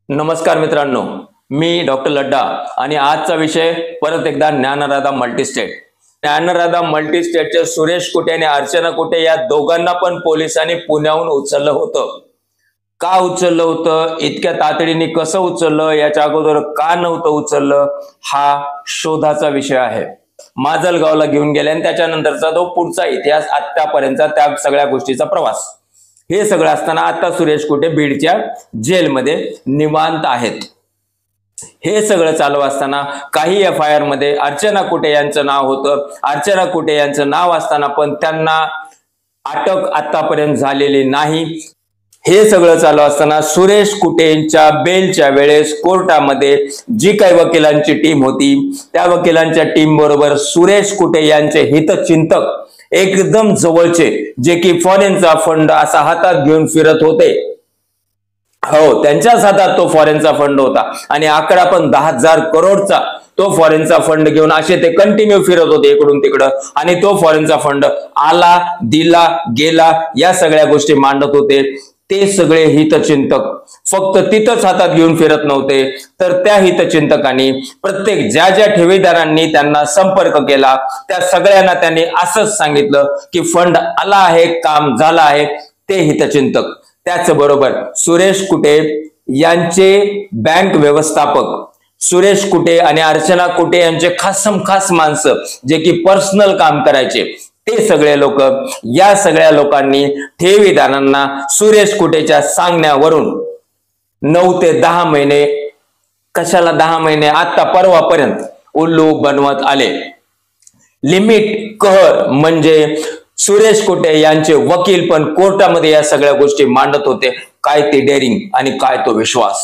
नमस्कार मित्रांनो, मी डॉक्टर लड्डा आणि आजचा विषय परत एकदा ज्ञानराधा मल्टीस्टेट. ज्ञानराधा मल्टीस्टेटचे सुरेश कुटे आणि अर्चना कुटे या दोघांना पण पोलिसांनी पुण्याहून उचललं होतं. का उचललं होतं, इतक्या तातडीने कसं उचललं, याच्या अगोदर का नव्हतं उचललं, हा शोधाचा विषय आहे. माजलगावला घेऊन गेले आणि त्याच्यानंतरचा तो पुढचा इतिहास, आतापर्यंतचा त्या सगळ्या गोष्टीचा प्रवास. हे सगळं असताना आता सुरेश कुटे बीडच्या जेलमध्ये निवांत आहेत. हे सगळं चालू असताना काही FIR मध्ये अर्चना कुटे यांचं नाव होतं. अर्चना कुटे यांचं नाव असताना पण त्यांना अटक आतापर्यंत झालेली नाही. हे सगळं चालू असताना सुरेश कुटेंच्या बेलच्या वेळेस कोर्टामध्ये जी काही वकिलांची टीम होती, त्या वकिलांच्या टीम बरोबर सुरेश कुटे यांचे हितचिंतक एकदम जवळचे, जे की फॉरेनचा फंड असा हातात घेऊन फिरत होते, हो त्यांच्याच हातात तो फॉरेनचा फंड होता आणि आकडा पण 10,000 करोडचा तो फॉरेनचा फंड घेऊन असे ते कंटिन्यू फिरत होते इकडून तिकडं. आणि तो फॉरेनचा फंड आला, दिला, गेला, या सगळ्या गोष्टी मांडत होते. ते सगळे हितचिंतक फक्त तिथंच हातात घेऊन फिरत नव्हते, तर त्या हितचिंतकांनी प्रत्येक ज्या ज्या ठेवीदारांनी त्यांना संपर्क केला त्या सगळ्यांना त्यांनी असंच सांगितलं की फंड आला आहे, काम झालं आहे. ते हितचिंतक त्याचबरोबर सुरेश कुटे यांचे बँक व्यवस्थापक, सुरेश कुटे आणि अर्चना कुटे यांचे खास माणसं जे की पर्सनल काम करायचे, ते सगळे लोक, या सगळ्या लोकांनी ठेवीदारांना सुरेश कुटेच्या सांगण्यावरून 9 ते 10 महिने, कशाला 10 महिने, आता परवापर्यंत उल्लू बनवत आले. लिमिट कहर म्हणजे सुरेश कुटे यांचे वकील पण कोर्टामध्ये या सगळ्या गोष्टी मांडत होते. काय ते डेअरिंग आणि काय तो विश्वास.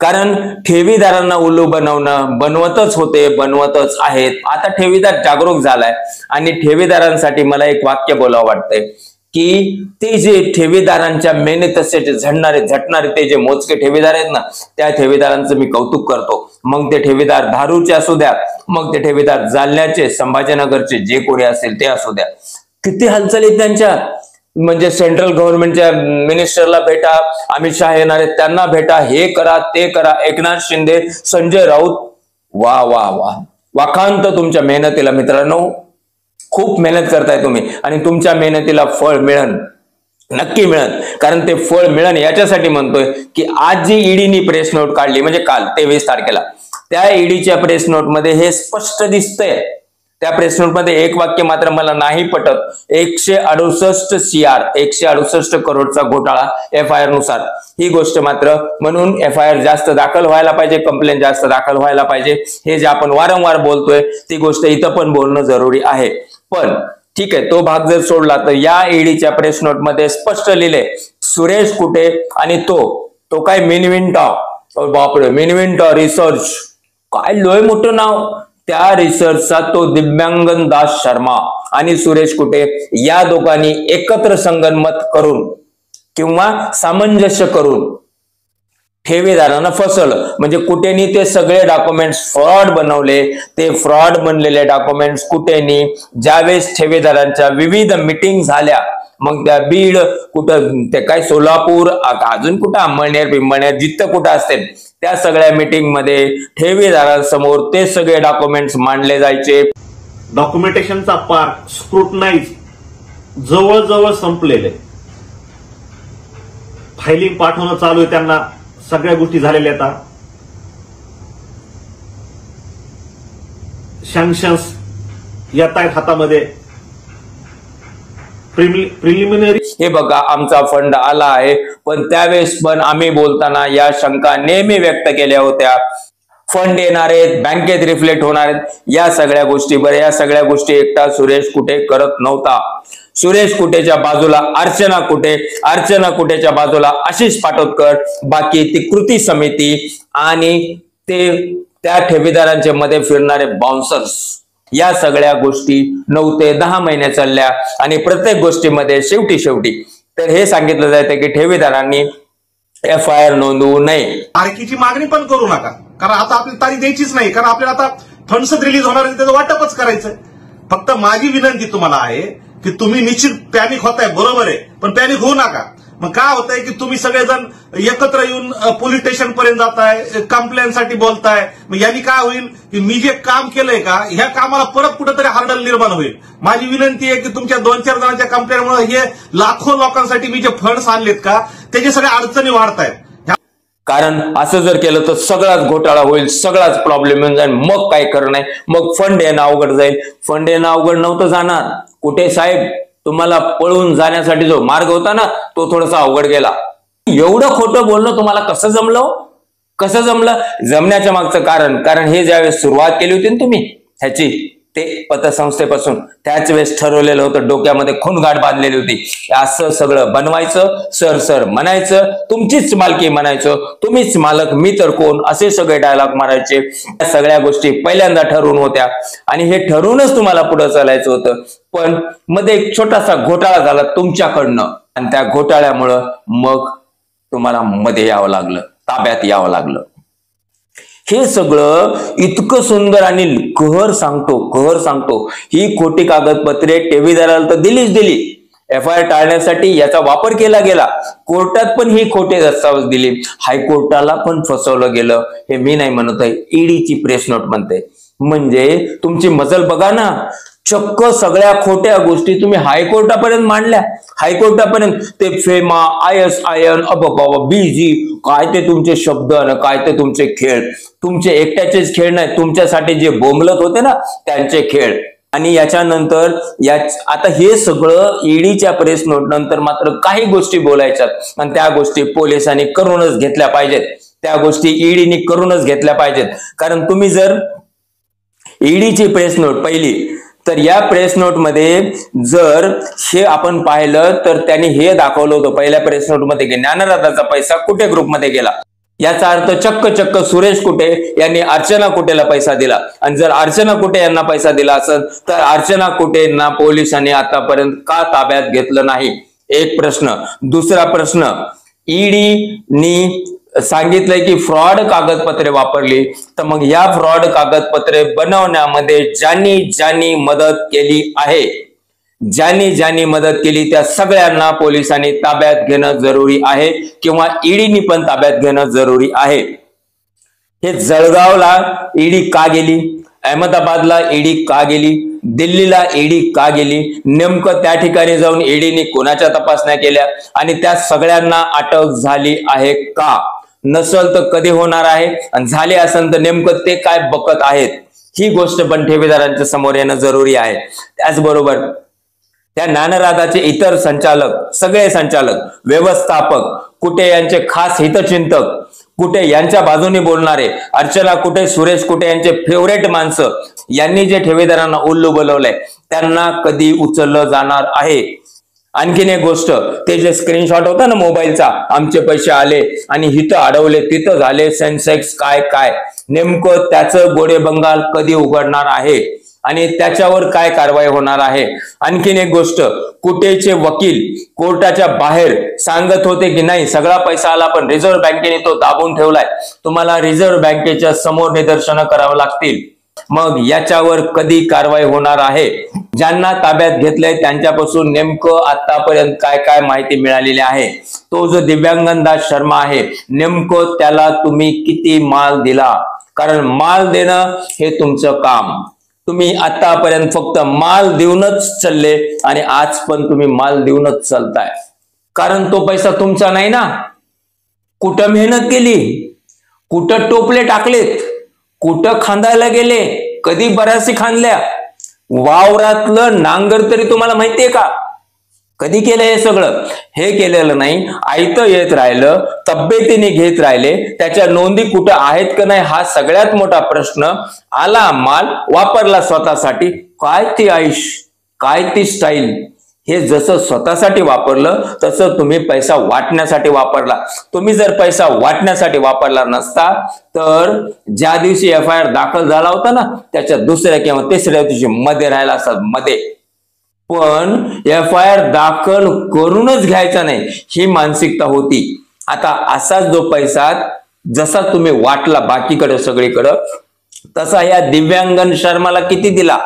कारण ठेवीदारांना उल्लू बनवतच होते, बनवतच आहेत. आता ठेवीदार जागरूक झालाय आणि ठेवीदारांसाठी मला एक वाक्य बोलावं वाटतंय की ते जे ठेवीदारांच्या मेहनतीचे झटणारे ते जे मोजके ठेवीदार आहेत ना, त्या ठेवीदारांचं मी कौतुक करतो. मग ते ठेवीदार धारूरचे असू द्या, मग ते ठेवीदार जालन्याचे, संभाजीनगरचे, जे कोणी असेल ते असू द्या. किती हालचाली त्यांच्या, म्हणजे सेंट्रल गव्हर्नमेंटच्या मिनिस्टरला भेटा, अमित शहा येणार आहेत त्यांना भेटा, हे करा ते करा, एकनाथ शिंदे, संजय राऊत, वा वा वा, वाखांत तुमच्या मेहनतीला मित्रांनो. खूप मेहनत करताय तुम्ही आणि तुमच्या मेहनतीला फळ मिळन, नक्की मिळन. कारण ते फळ मिळन याच्यासाठी म्हणतोय की आज जी ईडीनी प्रेस नोट काढली, म्हणजे काल 23 तारखेला, त्या ईडीच्या प्रेस नोट मध्ये हे स्पष्ट दिसतंय. त्या प्रेस नोट मध्ये एक वाक्य मात्र मला नाही पटत. 168 करोडचा घोटाळा FIR नुसार, ही गोष्ट मात्र, म्हणून FIR जास्त दाखल व्हायला पाहिजे, कंप्लेंट जास्त दाखल व्हायला पाहिजे, हे जे आपण वारंवार बोलतोय ती गोष्ट इथं पण बोलणं जरुरी आहे. पण ठीक आहे, तो भाग जर सोडला तर या ईडीच्या प्रेस नोट मध्ये स्पष्ट लिहिले सुरेश कुटे आणि तो काय मिनविंटा, बापरे, मिनविंटा रिसर्च, काय लोय मोठं नाव, त्या रिसर्चचा तो दिव्यांगन दास शर्मा आणि सुरेश कुटे या दोघांनी एकत्र संगनमत करून किंवा सामंजस्य करून ठेवीदारांना फसवलं. म्हणजे कुटेनी ते सगळे डॉक्युमेंट्स फ्रॉड बनवले. ते फ्रॉड बनलेले डॉक्युमेंट्स कुटेनी ज्यावेळेस ठेवीदारांच्या विविध मीटिंग झाल्या, मग त्या बीड कुठं, ते काय सोलापूर, अजून कुठं अंमळनेर जिथं कुठं असतील त्या सगळ्या मीटिंग मध्ये ठेवीदारांसमोर ते सगळे डॉक्युमेंट्स मांडले जायचे. डॉक्युमेंटेशनचा पार्ट स्क्रुटनाइज जवळजवळ संपलेले, फायलिंग पाठवणं चालू आहे, त्यांना सगळ्या गोष्टी झालेल्या आहेत. सँक्शन्स येत आहेत हातामध्ये. प्रिलिमिनरी, हे बघा आमचा फंड आला आहे, पण त्यावेळेस पण आम्ही बोलताना या शंका नेहमी व्यक्त केल्या होत्या. फंड येणार आहेत, बँकेत रिफ्लेक्ट होणार आहेत, या सगळ्या गोष्टी, बरं या सगळ्या गोष्टी एकटा सुरेश कुटे करत नव्हता. सुरेश कुटेच्या बाजूला अर्चना कुटे, अर्चना कुटेच्या बाजूला आशिष पाटोदकर, बाकी ती कृती समिती आणि ते त्या ठेवीदारांच्या मध्ये फिरणारे बाउन्सर्स, या सगळ्या गोष्टी 9 ते 10 महिने चालल्या आणि प्रत्येक गोष्टीमध्ये शेवटी तर हे सांगितलं जातं की ठेवीदारांनी FIR नोंदवू नये. तारखेची मागणी पण करू नका, कारण आता आपली तारीख द्यायचीच नाही, कारण आपल्याला आता फंड्स रिलीज होणार आहे, त्याचं वाटपच करायचंय. फक्त माझी विनंती तुम्हाला आहे की तुम्ही निश्चित पॅनिक होताय, बरोबर आहे, पण पॅनिक होऊ नका. मग काय होतंय की तुम्ही सगळेजण एकत्र येऊन पोलीस स्टेशन पर्यंत जाताय, कंप्लेंटसाठी बोलताय. मग यांनी काय होईल की मी जे काम केलंय का ह्या कामाला परत कुठेतरी हार्डल निर्माण होईल. माझी विनंती आहे की तुमच्या 2-4 जणांच्या कंप्लेंटमुळे हे लाखो लोकांसाठी मी जे फंड्स आणलेत का त्याचे सगळ्या अडचणी वाढतायत. कारण असं जर केलं तर सगळाच घोटाळा होईल, सगळाच प्रॉब्लेम येऊन जाईल. मग काय करणं आहे, मग फंड येणं अवघड जाईल. फंड येणं अवघड नव्हतं जाणार. कुठे साहेब तुम्हाला पळून जाण्यासाठी जो मार्ग होता ना तो थोडासा अवघड गेला. एवढं खोटं बोलणं तुम्हाला कसं जमलं? कसं जमलं? जमण्याच्या मागचं कारण हे ज्यावेळेस सुरुवात केली होती ना तुम्ही ह्याची ते पतसंस्थेपासून, त्याच वेळेस ठरवलेलं होतं, डोक्यामध्ये खूणगाठ बांधलेली होती. असं सगळं बनवायचं, सर म्हणायचं, तुमचीच मालकी म्हणायचं, तुम्हीच मालक मी तर कोण, असे सगळे डायलॉग मारायचे. या सगळ्या गोष्टी पहिल्यांदा ठरवून होत्या आणि हे ठरवूनच तुम्हाला पुढे चालायचं होतं. पण मध्ये एक छोटासा घोटाळा झाला तुमच्याकडनं आणि त्या घोटाळ्यामुळं मग तुम्हाला मध्ये यावं लागलं, ताब्यात यावं लागलं. हे सगळं इतकं सुंदर आणि कहर सांगतो ही खोटी कागदपत्रे ठेवीदाराला तर दिली. FIR टाळण्यासाठी याचा वापर केला गेला. कोर्टात पण ही खोटे दस्तावेज दिली. हायकोर्टाला पण फसवलं गेलं. हे मी नाही म्हणत आहे, ईडीची प्रेस नोट म्हणते. म्हणजे तुमची मजल बघा ना, चक्क सगळ्या खोट्या गोष्टी तुम्ही हायकोर्टापर्यंत मांडल्या. हायकोर्टापर्यंत ते फेमा, ISIN, BG, काय ते तुमचे शब्द आणि काय ते तुमचे खेळ. तुमचे एकट्याचेच खेळ नाही, तुमच्यासाठी जे बोंबलत होते ना त्यांचे खेळ. आणि याच्यानंतर आता हे सगळं ईडीच्या प्रेस नोट नंतर मात्र काही गोष्टी बोलायच्यात आणि त्या गोष्टी पोलिसांनी करूनच घेतल्या पाहिजेत. त्या गोष्टी ईडीने करूनच घेतल्या पाहिजेत. कारण तुम्ही जर ईडीची प्रेस नोट पहिली तर या प्रेस नोट मध्ये जर हे आपण पाहिलं तर त्यांनी हे दाखवलं होतं पहिल्या प्रेस नोट मध्ये की ज्ञानराजाचा पैसा कुठे ग्रुपमध्ये गेला. याचा अर्थ चक्क सुरेश कुटे यांनी अर्चना कुटेला पैसा दिला. आणि जर अर्चना कुटे यांना पैसा दिला असेल तर अर्चना कुटेंना पोलिसांनी आतापर्यंत का ताब्यात घेतलं नाही? एक प्रश्न. दुसरा प्रश्न, ईडीनी सांगितलंय की फ्रॉड कागदपत्रे वापरली, तर मग या फ्रॉड कागदपत्रे बनवण्यामध्ये ज्यांनी मदत केली आहे, ज्यांनी मदत केली त्या सगळ्यांना पोलिसांनी ताब्यात घेणं जरुरी आहे किंवा ईडीनी पण ताब्यात घेणं जरुरी आहे. हे जळगावला ईडी का गेली, अहमदाबादला ईडी का गेली, दिल्लीला ईडी का गेली, नेमकं त्या ठिकाणी जाऊन ईडीने कोणाच्या तपासण्या केल्या आणि त्या सगळ्यांना अटक झाली आहे का? नसल तर कधी होणार आहे आणि झाले असेल तर नेमकं ते काय बघत आहेत, ही गोष्ट पण ठेवीदारांच्या समोर येणं जरुरी आहे. त्याचबरोबर त्या ज्ञानराजाचे इतर संचालक, सगळे संचालक, व्यवस्थापक, कुटे यांचे खास हितचिंतक, कुटे यांच्या बाजूने बोलणारे, अर्चना कुटे, सुरेश कुटे यांचे फेवरेट माणसं, यांनी जे ठेवीदारांना उल्लू बोलवलंय त्यांना कधी उचललं जाणार आहे? आणखीन एक गोष्ट, ते जे स्क्रीनशॉट होता ना मोबाईलचा, आमचे पैसे आले आणि हिथं अडवले तिथं झाले सेन्सेक्स काय नेमकं त्याचं गोडे बंगाल कधी उघडणार आहे आणि त्याच्यावर काय कारवाई होणार आहे? आणखीन एक गोष्ट, कुटेचे वकील कोर्टाच्या बाहेर सांगत होते की नाही सगळा पैसा आला पण रिझर्व्ह बँकेने तो दाबून ठेवलाय, तुम्हाला रिझर्व्ह बँकेच्या समोर निदर्शनं करावं लागतील. मग याच्यावर कधी कारवाई होणार आहे? ज्यांना ताब्यात घेतलंय त्यांच्यापासून नेमकं आतापर्यंत काय माहिती मिळालेली आहे? तो जो दिव्यांगन दास शर्मा आहे, नेमकं त्याला तुम्ही किती माल दिला? कारण माल देणं हे तुमचं काम. तुम्ही आतापर्यंत फक्त माल देऊनच चालले आणि आज पण तुम्ही माल देऊनच चालताय. कारण तो पैसा तुमचा नाही ना. कुठं मेहनत केली, कुठं टोपले टाकलेत, कुठं खांदायला गेले, कधी बऱ्याचशी खांदल्या, वावरातलं नांगर तरी तुम्हाला माहितीये का? कधी केलं हे सगळं? हे केलेलं नाही. आयतं येत राहिलं, तब्येतीने घेत राहिले, त्याच्या नोंदी कुठं आहेत का नाही हा सगळ्यात मोठा प्रश्न. आला माल, वापरला स्वतःसाठी, काय ती आयुष, काय ती स्टाईल. हे जसं स्वतःसाठी वापरलं तसं तुम्ही पैसा वाटण्यासाठी वापरला. तुम्ही जर पैसा वाटण्यासाठी वापरला नसता तर ज्या दिवशी FIR दाखल झाला होता ना त्याच्या दुसऱ्या किंवा तिसऱ्या दिवशी मध्ये राहिला असतात मध्ये. पण FIR दाखल करूनच घ्यायचा नाही ही मानसिकता होती. आता असाच जो पैसा जसा तुम्ही वाटला बाकीकडे सगळीकडे, तसा या दिव्यांगन शर्माला किती दिला?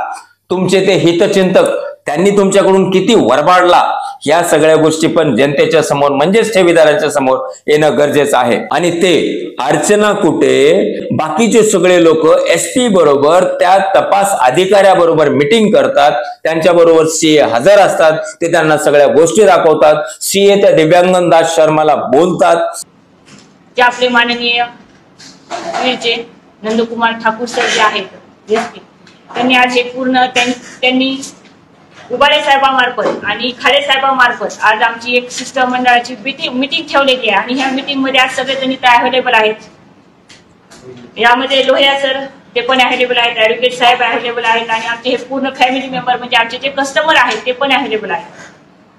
तुमचे ते हितचिंतक त्यांनी तुमच्याकडून किती वरबाडला या सगळ्या गोष्टी पण जनतेच्या समोर म्हणजेच ठेवीदारांच्या समोर येणं गरजेचं आहे। आणि ते अर्चना कुटे बाकीचे सगळे लोक SP बरोबर त्या तपास अधिकाऱ्याबरोबर मीटिंग करतात, त्यांच्या बरोबर CA हजर असतात, ते त्यांना सगळ्या गोष्टी दाखवतात, CA त्या दिव्यांगन दास शर्माला बोलतात। जे आपले माननीय वीरचे नंदकुमार ठाकूर सर जे आहेत SP, त्यांनी आज हे पूर्ण त्यांनी उबाळे साहेबांमार्फत आणि खाडे साहेबांमार्फत आज आमची एक शिष्टमंडळाची मीटिंग ठेवलेली आहे आणि ह्या मीटिंग मध्ये आज सगळेजण इथे अवेलेबल आहेत। यामध्ये लोहिया सर ते पण अवेलेबल आहेत, ऍडव्होकेट साहेब अवेलेबल आहेत आणि आमचे हे पूर्ण फॅमिली मेंबर म्हणजे आमचे जे कस्टमर आहेत ते पण अवेलेबल आहेत।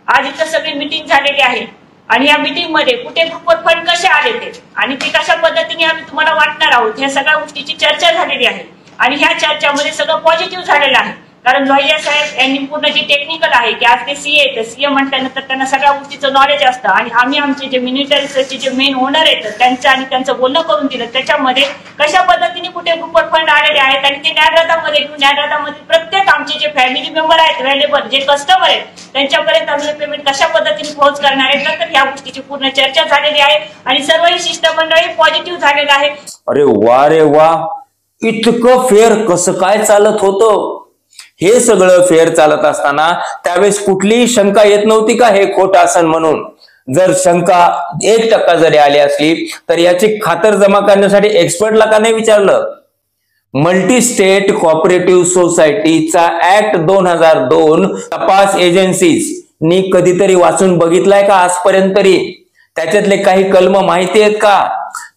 आज इथं सगळी मीटिंग झालेली आहे आणि या मीटिंग मध्ये कुठे ग्रुपवर फंड कसे आले ते आणि ते कशा पद्धतीने आम्ही तुम्हाला वाटणार आहोत, ह्या सगळ्या गोष्टीची चर्चा झालेली आहे आणि ह्या चर्चामध्ये सगळं पॉझिटिव्ह झालेलं आहे। कारण लोहिया साहेब यांनी पूर्ण जे टेक्निकल आहे की आज ते CA म्हटल्यानंतर त्यांना सगळ्या गोष्टीचं नॉलेज असतं आणि आम्ही आमचे जे मिनिटरीचे जे मेन ओनर आहेत त्यांचं आणि त्यांचं बोलणं करून दिलं, त्याच्यामध्ये कशा पद्धतीने कुठे ग्रुपवर फंड आलेले आहेत आणि ते न्यायदातामध्ये घेऊन न्यायदातामध्ये प्रत्येक आमचे जे फॅमिली मेंबर आहेत अवेलेबल जे कस्टमर आहेत त्यांच्यापर्यंत आम्ही पेमेंट कशा पद्धतीने पोहोच करणार आहेत, तर ह्या गोष्टीची पूर्ण चर्चा झालेली आहे आणि सर्वही शिष्टमंडळी पॉझिटिव्ह झालेलं आहे। अरे वा रे वा, इतकं फेअर कसं काय चालत होतं? हे सगळं फेअर चालत असताना त्यावेळेस कुठलीही शंका येत नव्हती का हे खोट असन म्हणून? जर शंका 1% जरी आली असली तर याची खातरजमा करण्यासाठी एक्सपर्टला का नाही विचारलं? मल्टी स्टेट कोऑपरेटिव्ह सोसायटीचा ऍक्ट 2002 तपास एजन्सीज नी कधीतरी वाचून बघितलाय का आजपर्यंत तरी? त्याच्यातले काही कलम माहिती आहेत का?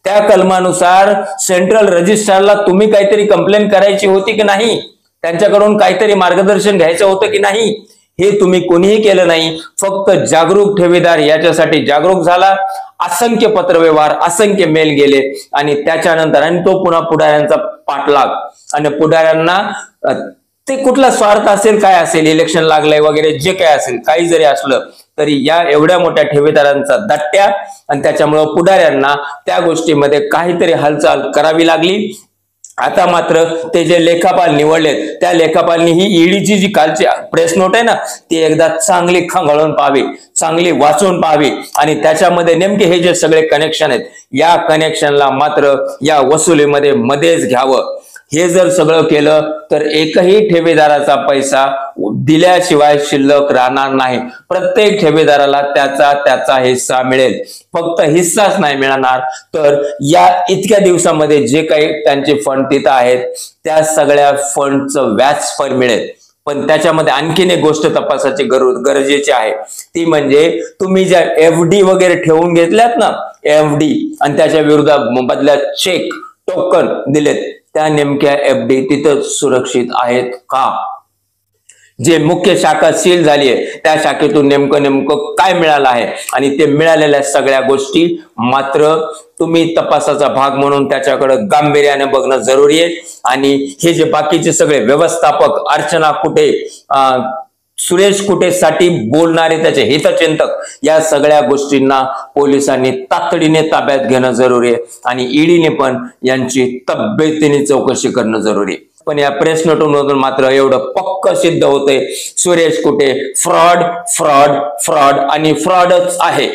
त्या कलमानुसार सेंट्रल रजिस्ट्रारला तुम्ही काहीतरी कंप्लेंट करायची होती की नाही? त्यांच्याकडून काहीतरी मार्गदर्शन घ्यायचं होतं की नाही? हे तुम्ही कोणीही केलं नाही। फक्त जागरूक ठेवीदार याच्यासाठी जागरूक झाला, असंख्य पत्रव्यवहार असंख्य मेल गेले आणि त्याच्यानंतर आणि तो पुन्हा पुढाऱ्यांचा पाठलाग आणि पुढाऱ्यांना ते कुठला स्वार्थ असेल काय असेल, इलेक्शन लागलंय वगैरे जे काय असेल, काही जरी असलं तरी या एवढ्या मोठ्या ठेवीदारांचा दट्ट्या आणि त्याच्यामुळे पुढाऱ्यांना त्या गोष्टीमध्ये काहीतरी हालचाल करावी लागली। आता मात्र ते जे लेखापाल निवडलेत त्या लेखापालनी ही ईडीची जी कालची प्रेस नोट आहे ना ती एकदा चांगली खंगाळून पाहावी, चांगली वाचून पाहावी आणि त्याच्यामध्ये नेमके हे जे सगळे कनेक्शन आहेत या कनेक्शनला मात्र या वसुलीमध्ये मध्येच घ्यावं। हे जर सगळं केलं तर एकही ठेवीदाराचा पैसा दिल्याशिवाय शिल्लक राहणार नाही। प्रत्येक ठेवीदाराला त्याचा हिस्सा मिळेल। फक्त हिस्साच नाही मिळणार तर या इतक्या दिवसामध्ये जे काही त्यांचे फंड तिथं आहेत त्या सगळ्या फंडचं व्याज पण मिळेल। पण त्याच्यामध्ये आणखीन एक गोष्ट तपासाची गरजेची आहे, ती म्हणजे तुम्ही ज्या FD वगैरे ठेवून घेतल्यात ना, FD आणि त्याच्या विरोधात बदल्यात चेक टोकन दिलेत, त्या नेमक्या FD तिथं सुरक्षित आहेत का? जे मुख्य शाखा सील झाली आहे त्या शाखेतून नेमकं काय मिळालं आहे आणि ते मिळालेल्या सगळ्या गोष्टी मात्र तुम्ही तपासाचा भाग म्हणून त्याच्याकडे गांभीर्याने बघणं जरुरी आहे। आणि हे जे बाकीचे सगळे व्यवस्थापक अर्चना कुटे, सुरेश कुटेसाठी बोलणारे त्याचे हितचिंतक या सगळ्या गोष्टींना पोलिसांनी तातडीने ताब्यात घेणं जरुरी आहे आणि ईडीने पण यांची तब्येतीने चौकशी करणं जरुरी आहे। पण या प्रेस नोटमधून मात्र एवढं पक्क सिद्ध होतंय सुरेश कुटे फ्रॉड आणि फ्रॉडच आहे।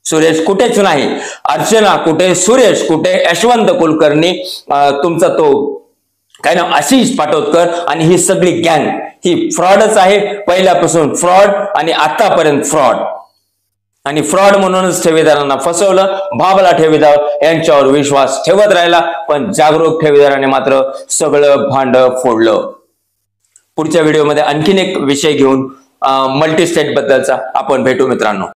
सुरेश कुटेच नाही, अर्चना कुटे, सुरेश कुटे, यशवंत कुलकर्णी, तुमचा तो काय नाव आशिष पाटोदकर आणि ही सगळी गँग ही फ्रॉडच आहे। पहिल्यापासून फ्रॉड आणि आतापर्यंत फ्रॉड आणि फ्रॉड म्हणूनच ठेवीदारांना फसवलं। भाबला ठेवीदार यांच्यावर विश्वास ठेवत राहिला पण जागरूक ठेवीदारांनी मात्र सगळं भांड फोडलं। पुढच्या व्हिडिओमध्ये आणखीन एक विषय घेऊन मल्टी स्टेट बद्दलचा आपण भेटू मित्रांनो।